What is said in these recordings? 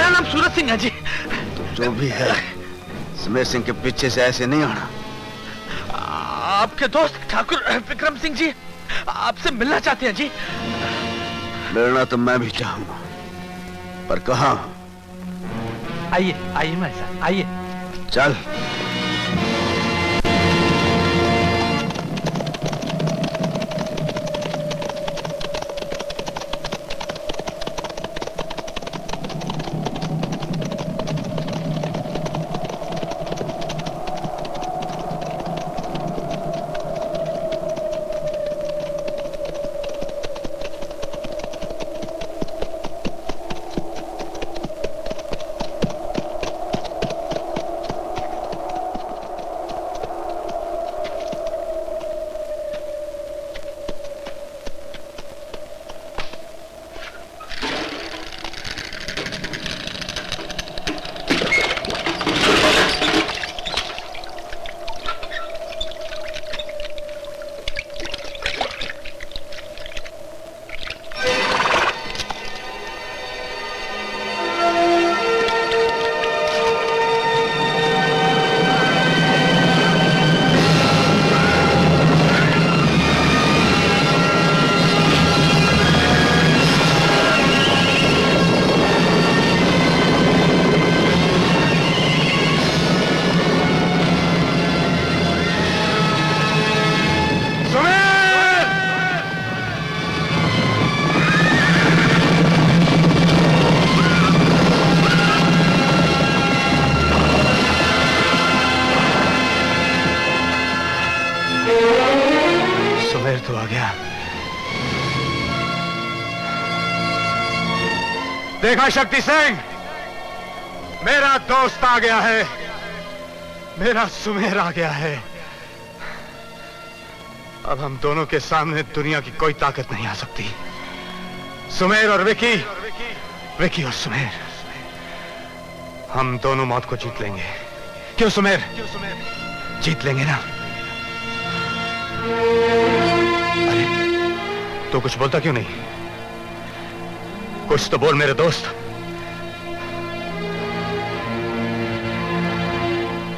मेरा नाम सूरज सिंह है जी। जो भी है, सुमेर सिंह के पीछे से ऐसे नहीं आना। आपके दोस्त ठाकुर विक्रम सिंह जी आपसे मिलना चाहते हैं जी। मिलना तो मैं भी चाहूंगा, पर कहाँ? आइए आइए मेरे साथ आइए। चल। तो आ गया। देखा शक्ति सिंह, मेरा दोस्त आ गया है, मेरा सुमेर आ गया है। अब हम दोनों के सामने दुनिया की कोई ताकत नहीं आ सकती। सुमेर और विकी, विकी और सुमेर, हम दोनों मौत को जीत लेंगे। क्यों सुमेर? जीत लेंगे ना? अरे तो कुछ बोलता क्यों नहीं? कुछ तो बोल मेरे दोस्त।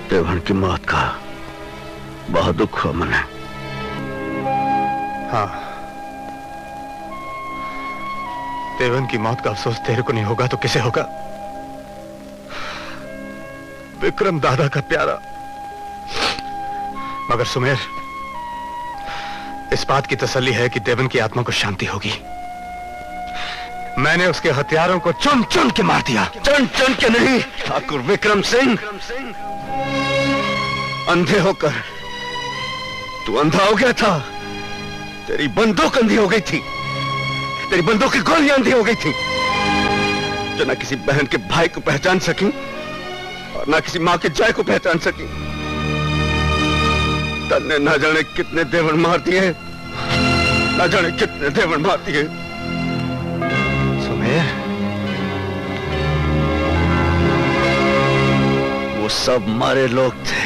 देवन की मौत का बहुत दुख हुआ मने। हाँ, देवन की मौत का अफसोस तेरे को नहीं होगा तो किसे होगा? विक्रम दादा का प्यारा। मगर सुमेर, इस बात की तसल्ली है कि देवन की आत्मा को शांति होगी। मैंने उसके हथियारों को चुन चुन के मार दिया। चुन चुन के नहीं ठाकुर विक्रम सिंह, अंधे होकर तू अंधा हो गया था। तेरी बंदूक अंधी हो गई थी, तेरी बंदूक की गोलियां अंधी हो गई थी, जो ना किसी बहन के भाई को पहचान सकी और ना किसी मां के जाय को पहचान सकी। तन्ने ना जाने कितने देवन मार दिए, ना जाने कितने देवन मार दिए। सुमेर, वो सब मारे लोग थे।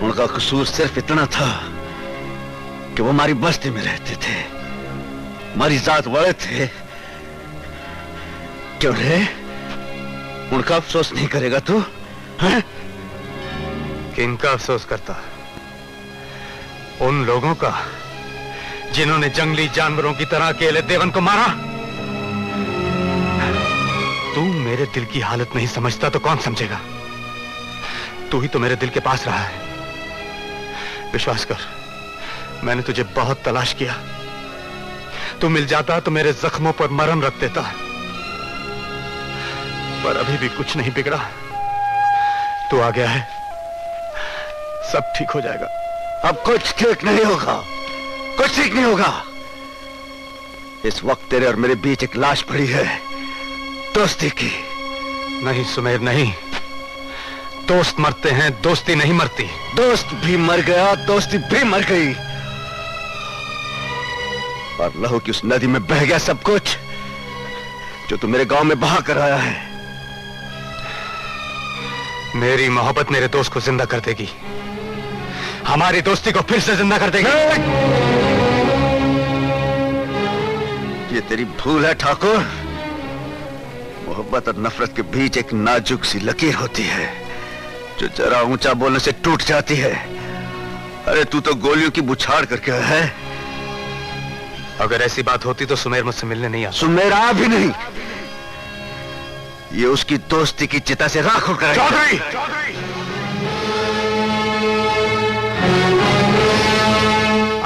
उनका कसूर सिर्फ इतना था कि वो हमारी बस्ती में रहते थे, हमारी जात वाले थे। क्यों रे? उनका अफसोस नहीं करेगा तू? हैं? किनका अफसोस करता? उन लोगों का जिन्होंने जंगली जानवरों की तरह अकेले देवन को मारा। तू मेरे दिल की हालत नहीं समझता तो कौन समझेगा? तू ही तो मेरे दिल के पास रहा है। विश्वास कर, मैंने तुझे बहुत तलाश किया। तू मिल जाता तो मेरे जख्मों पर मरहम रख देता, पर अभी भी कुछ नहीं बिगड़ा। तू आ गया है, सब ठीक हो जाएगा। अब कुछ ठीक नहीं होगा, कुछ ठीक नहीं होगा। इस वक्त तेरे और मेरे बीच एक लाश पड़ी है, दोस्ती की। नहीं सुमेर, नहीं। दोस्त मरते हैं, दोस्ती नहीं मरती। दोस्त भी मर गया, दोस्ती भी मर गई, और लहू की उस नदी में बह गया सब कुछ जो तू मेरे गांव में बहा कर आया है। मेरी मोहब्बत मेरे दोस्त को जिंदा कर देगी, हमारी दोस्ती को फिर से जिंदा कर देगी। ये तेरी भूल है ठाकुर। मोहब्बत और नफरत के बीच एक नाजुक सी लकीर होती है जो जरा ऊंचा बोलने से टूट जाती है। अरे तू तो गोलियों की बुछाड़ करके आया है। अगर ऐसी बात होती तो सुमेर मुझसे मिलने नहीं आता। सुमेर आ भी नहीं, ये उसकी दोस्ती की चिता से राख होकर आई है। चौधरी!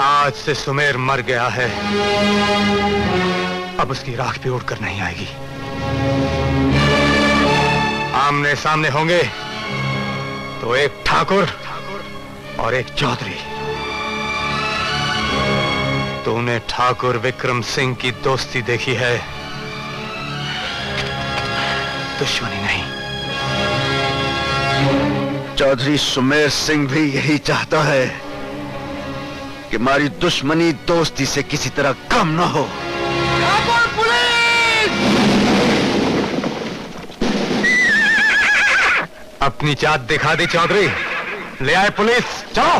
आज से सुमेर मर गया है, अब उसकी राख भी उड़कर नहीं आएगी। आमने सामने होंगे तो एक ठाकुर और एक चौधरी। तूने ठाकुर विक्रम सिंह की दोस्ती देखी है, दुश्मनी नहीं। चौधरी सुमेर सिंह भी यही चाहता है कि हमारी दुश्मनी दोस्ती से किसी तरह कम ना हो। अपनी चात दिखा दी चौधरी, ले आए पुलिस, चलो।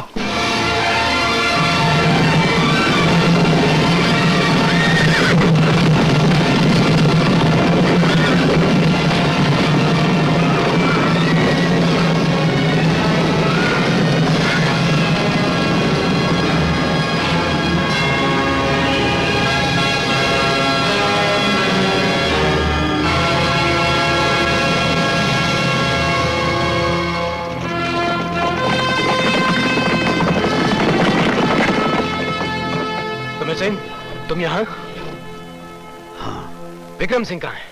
सिंह, तुम यहाँ? हाँ। विक्रम सिंह कहाँ है?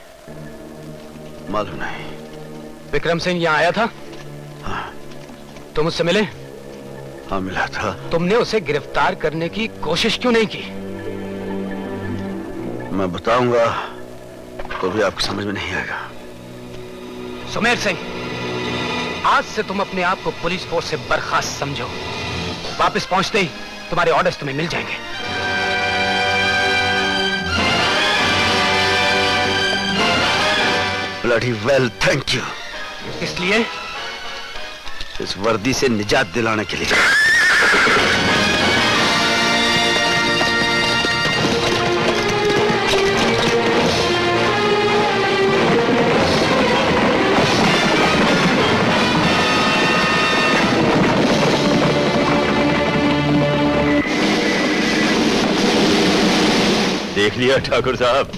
मालूम नहीं। विक्रम सिंह यहाँ आया था? हाँ। तुम उससे मिले? हाँ, मिला था। तुमने उसे गिरफ्तार करने की कोशिश क्यों नहीं की? मैं बताऊंगा तो भी आपकी समझ में नहीं आएगा। सुमेर सिंह, आज से तुम अपने आप को पुलिस फोर्स से बर्खास्त समझो। वापस पहुंचते ही तुम्हारे ऑर्डर्स तुम्हें मिल जाएंगे। Bloody well, thank you। इसलिए? इस वर्दी से निजात दिलाने के लिए। देख लिया ठाकुर साहब,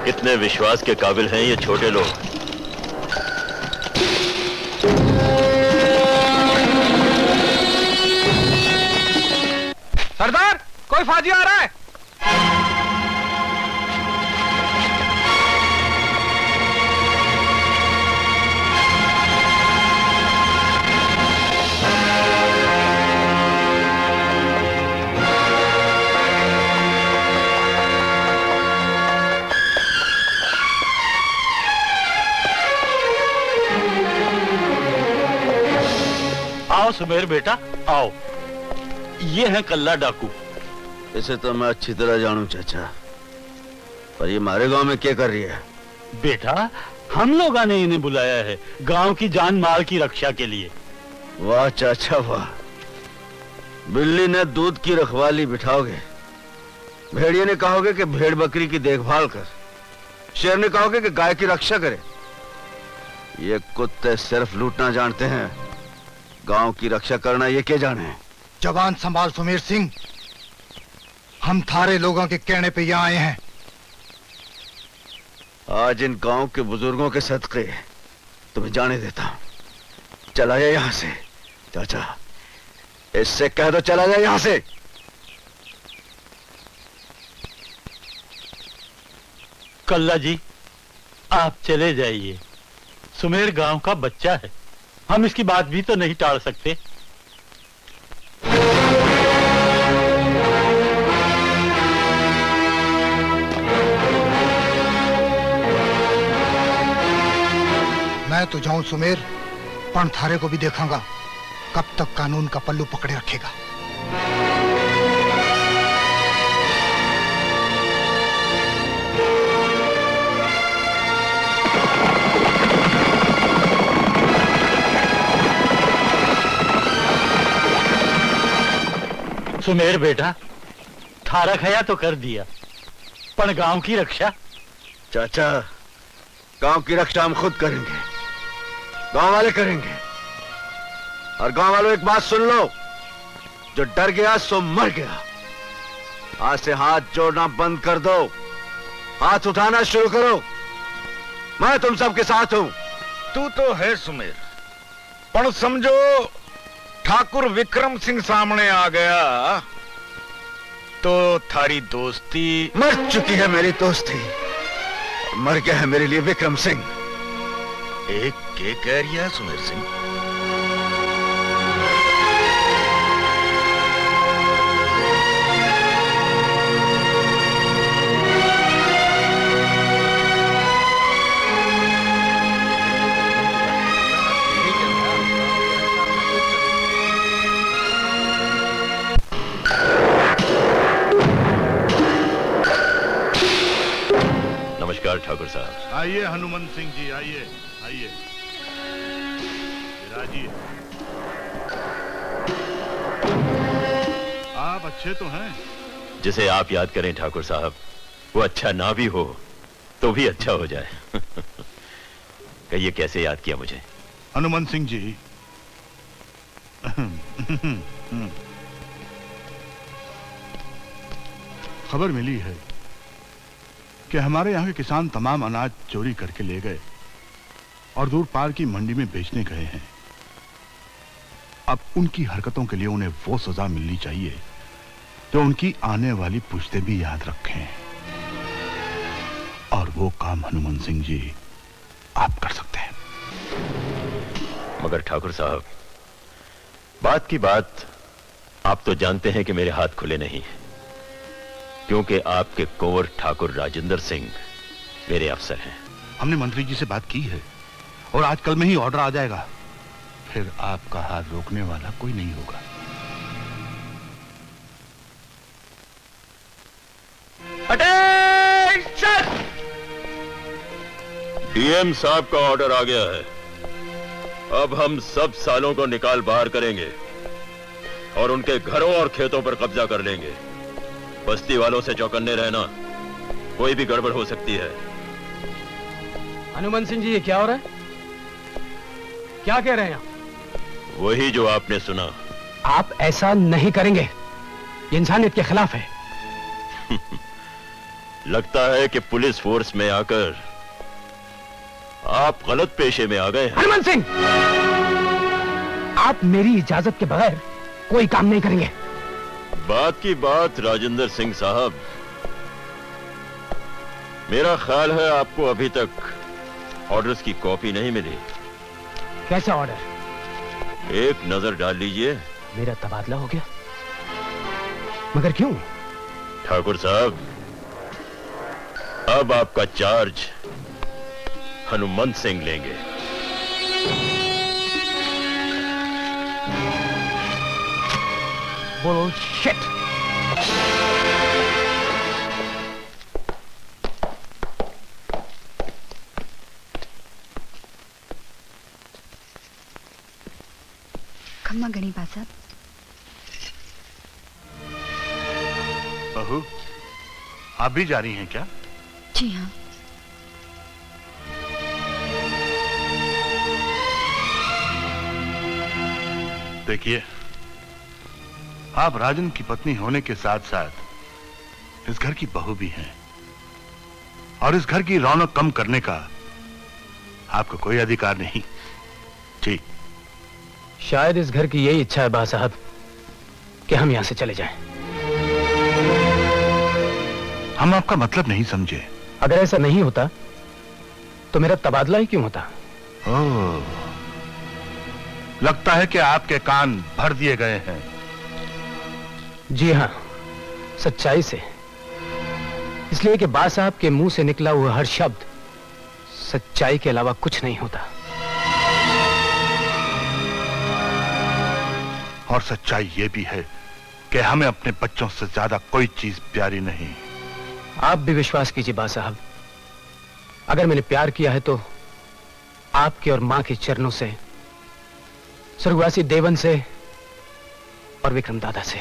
कितने विश्वास के काबिल हैं ये छोटे लोग। सरदार, कोई फौजी आ रहा है। आओ सुमेर बेटा, आओ। ये है कल्ला डाकू। इसे तो मैं अच्छी तरह जानूं चाचा, पर ये हमारे गांव में क्या कर रही है? बेटा, हम लोगों ने इन्हें बुलाया है गांव की जान माल की रक्षा के लिए। वाह चाचा वाह। बिल्ली ने दूध की रखवाली बिठाओगे, भेड़िए ने कहोगे कि भेड़ बकरी की देखभाल कर, शेर ने कहोगे कि गाय की रक्षा करे। ये कुत्ते सिर्फ लूटना जानते हैं, गांव की रक्षा करना ये क्या जाने। जवान संभाल सुमेर सिंह, हम थारे लोगों के कहने पे यहाँ आए हैं। आज इन गांव के बुजुर्गों के सदके तुम्हें जाने देता हूं। चला जाए यहां से चाचा, इससे कह दो चला जाए यहां से। कल्ला जी, आप चले जाइए। सुमेर गांव का बच्चा है, हम इसकी बात भी तो नहीं टाल सकते। मैं तो जाऊं सुमेर, पण थारे को भी देखांगा कब तक कानून का पल्लू पकड़े रखेगा। सुमेर बेटा, थारा खया तो कर दिया, पर गांव की रक्षा। चाचा, गांव की रक्षा हम खुद करेंगे, गांव वाले करेंगे। और गांव वालों एक बात सुन लो, जो डर गया सो मर गया। आज से हाथ जोड़ना बंद कर दो, हाथ उठाना शुरू करो। मैं तुम सबके साथ हूं। तू तो है सुमेर, पण समझो ठाकुर विक्रम सिंह सामने आ गया तो थारी दोस्ती मर चुकी है मेरी दोस्ती, और मर गया है मेरे लिए विक्रम सिंह। एक के कह रही है सुमेर सिंह? नमस्कार ठाकुर साहब। आइए हनुमंत सिंह जी, आइए आइए, विराजिए। आप अच्छे तो हैं? जिसे आप याद करें ठाकुर साहब, वो अच्छा ना भी हो तो भी अच्छा हो जाए। कहिए कैसे याद किया मुझे? हनुमंत सिंह जी, खबर मिली है कि हमारे यहाँ के किसान तमाम अनाज चोरी करके ले गए और दूर पार की मंडी में बेचने गए हैं। अब उनकी हरकतों के लिए उन्हें वो सजा मिलनी चाहिए जो उनकी आने वाली पुश्तें भी याद रखें। और वो काम हनुमंत सिंह जी आप कर सकते हैं। मगर ठाकुर साहब, बात की बात, आप तो जानते हैं कि मेरे हाथ खुले नहीं, क्योंकि आपके कुंवर ठाकुर राजेंद्र सिंह मेरे अफसर हैं। हमने मंत्री जी से बात की है और आज कल में ही ऑर्डर आ जाएगा। फिर आपका हाथ रोकने वाला कोई नहीं होगा। अटेंशन! डीएम साहब का ऑर्डर आ गया है। अब हम सब सालों को निकाल बाहर करेंगे और उनके घरों और खेतों पर कब्जा कर लेंगे। बस्ती वालों से चौकन्ने रहना, कोई भी गड़बड़ हो सकती है। हनुमंत सिंह जी, ये क्या हो रहा है? क्या कह रहे हैं आप? वही जो आपने सुना। आप ऐसा नहीं करेंगे, ये इंसानियत के खिलाफ है। लगता है कि पुलिस फोर्स में आकर आप गलत पेशे में आ गए हैं। हनुमंत सिंह, आप मेरी इजाजत के बगैर कोई काम नहीं करेंगे। बात की बात राजेंद्र सिंह साहब, मेरा ख्याल है आपको अभी तक ऑर्डर्स की कॉपी नहीं मिली। कैसा ऑर्डर? एक नजर डाल लीजिए। मेरा तबादला हो गया? मगर क्यों? ठाकुर साहब, अब आपका चार्ज हनुमंत सिंह लेंगे। बुलशिट! खम्मा गणी साहब। बहू, आप भी जा रही हैं क्या? जी हाँ। देखिए, आप राजन की पत्नी होने के साथ साथ इस घर की बहू भी हैं, और इस घर की रौनक कम करने का आपको कोई अधिकार नहीं। जी, शायद इस घर की यही इच्छा है बा साहब कि हम यहां से चले जाएं। हम आपका मतलब नहीं समझे। अगर ऐसा नहीं होता तो मेरा तबादला ही क्यों होता? ओह, लगता है कि आपके कान भर दिए गए हैं। जी हां, सच्चाई से। इसलिए कि बा साहब के मुंह से निकला हुआ हर शब्द सच्चाई के अलावा कुछ नहीं होता। और सच्चाई यह भी है कि हमें अपने बच्चों से ज्यादा कोई चीज प्यारी नहीं। आप भी विश्वास कीजिए बा साहब, अगर मैंने प्यार किया है तो आपके और मां के चरणों से, स्वर्गवासी देवन से और विक्रम दादा से।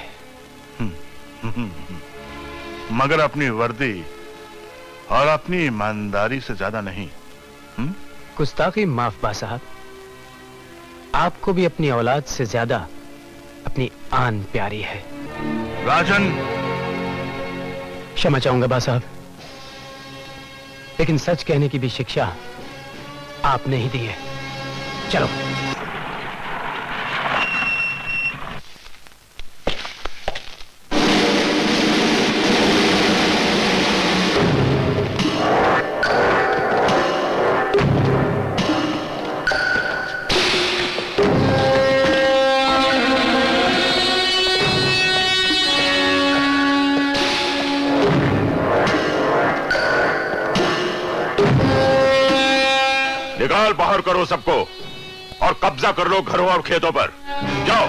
मगर अपनी वर्दी और अपनी ईमानदारी से ज्यादा नहीं। गुस्ताखी माफ बा साहब। आपको भी अपनी औलाद से ज्यादा अपनी आन प्यारी है। राजन, क्षमा चाहूंगा बा साहब, लेकिन सच कहने की भी शिक्षा आपने ही दी है। चलो। निकाल बाहर करो सबको और कब्जा कर लो घरों और खेतों पर। जाओ।